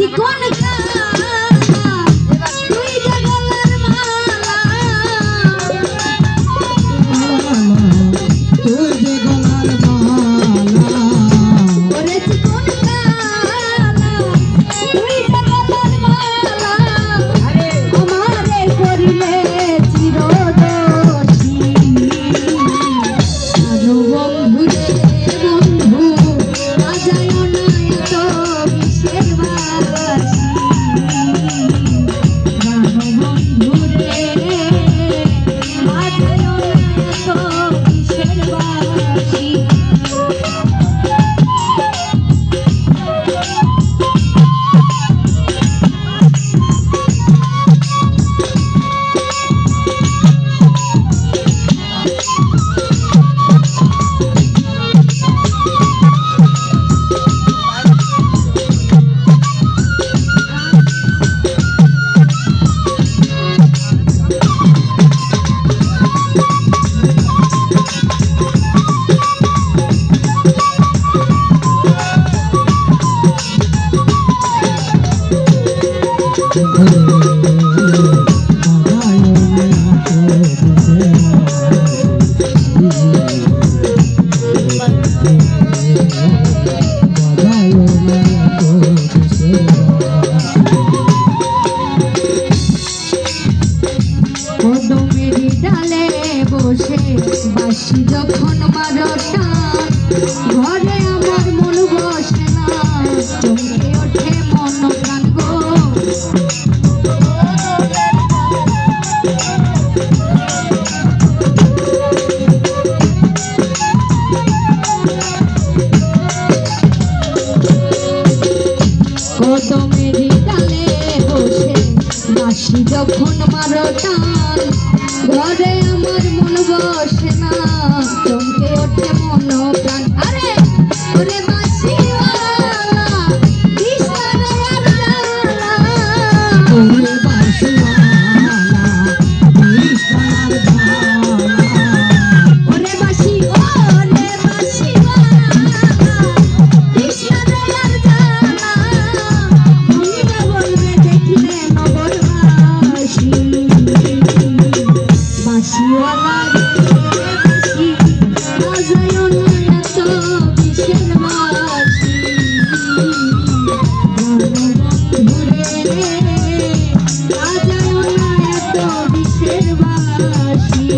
চিকন তুই যে গলার মালা তুই যে গলার মালা ওরে চিকন তুই যে গলার মালা আমারে করিলে চিরদোষী আনো বন্ধু রে বন্ধু আজায় না এত কিসের বাসি আনো বন্ধু রে আজায় না এত কিসের বাসি কদমের ডালে বসে বাঁশি যখন বারোটা ঘরে আমার মন বসে না চমকে ওঠে মন প্রাণ গো কদমের ডালে বসে বাঁশি যখন বারোটা ঘরে আমার মন বসে না চমকে ওঠে মন প্রাণ আরে ওরে বাঁশিওয়ালা কৃষ্ণরে আর জ্বালা ওরে বাঁশিওয়ালা কৃষ্ণার জ্বালা ওরে বাঁশিওয়ালা কৃষ্ণরে আর জ্বালা মনটা বলবে দেখলে নগরবাসী বাঁশিওয়ালা রে বাঁশি বাজায় না এত কিসের বাঁশি বন্ধু রে বাজায় না এত কিসের বাঁশি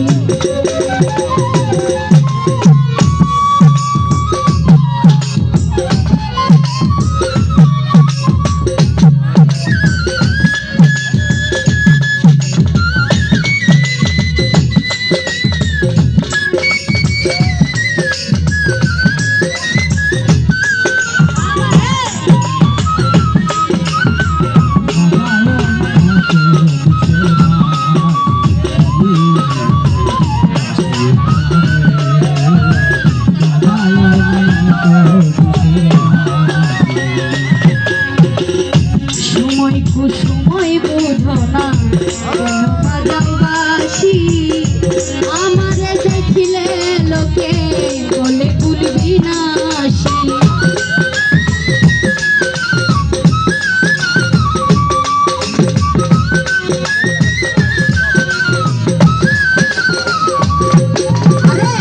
সময় কুসময় বুঝো না কেন বাজাও বাঁশি আমারে দেখিলে লোকে বলে ভুলবি না আসি আরে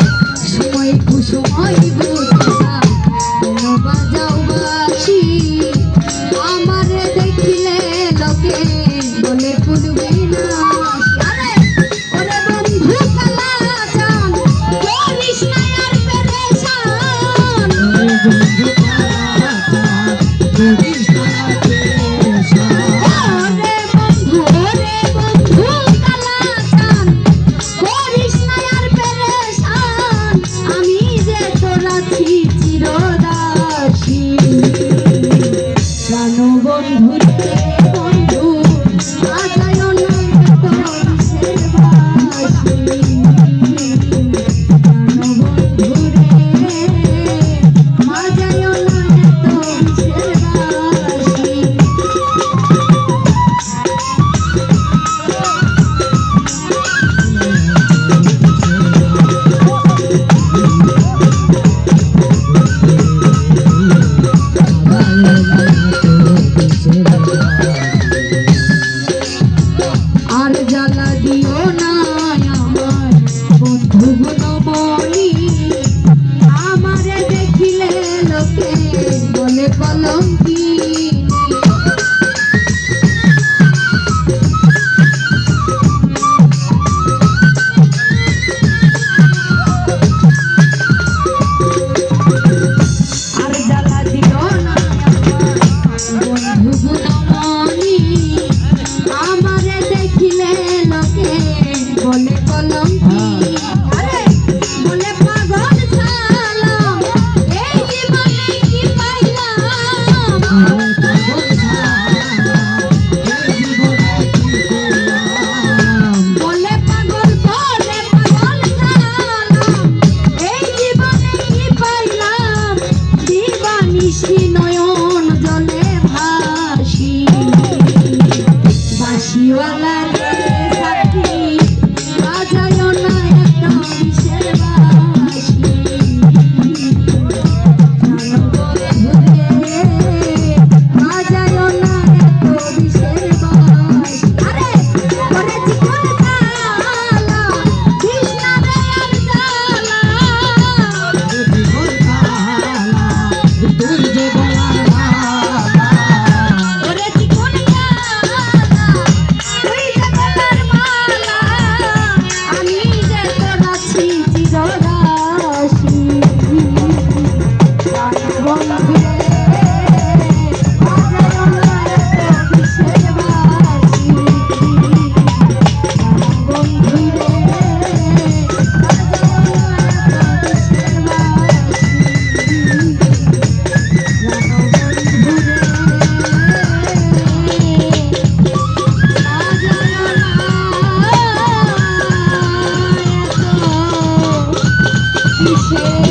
সময় কুসময় বুঝো না কেন বাজাও বাঁশি আমারে দেখিলে লোকে বলে ভুলবি না আরে ওরে বন্ধু কালাচান করিস না আর পেরেশান ওরে বন্ধু কালাচান করিস না আর পেরেশান ওরে বন্ধু কালাচান করিস না আর পেরেশান আমি যে তোর আছি চিরদাসী প্রাণ বন্ধু রে বন্ধু আজায় না এত কিসের বাঁশি প্রাণ বন্ধু রে আজায় না এত কিসের বাঁশি Bye. বন্ধু গুণমণি আমারে দেখিলে লোকে বলে কলঙ্কি আরে বলে পাগল সালাম এই জীবনে কি পাইলাম বলে পাগল সালাম এই জীবনে কি পাইলাম দিবানিশি নয়ন জলে ভাসি বাঁশিওয়ালা রে সাথী বাজায় না একটা বিশের বাঁশি বাজায় না এত বিশের বাঁশি আরে করেছি কোন কালা কৃষ্ণ রে আর জ্বালা করেছি কোন কালা তুই যে গলার মালা আমি যে তোর আছি চিররাশি বন্ধু রে বাজায় না এত বিশের বাঁশি বন্ধু রে কিসের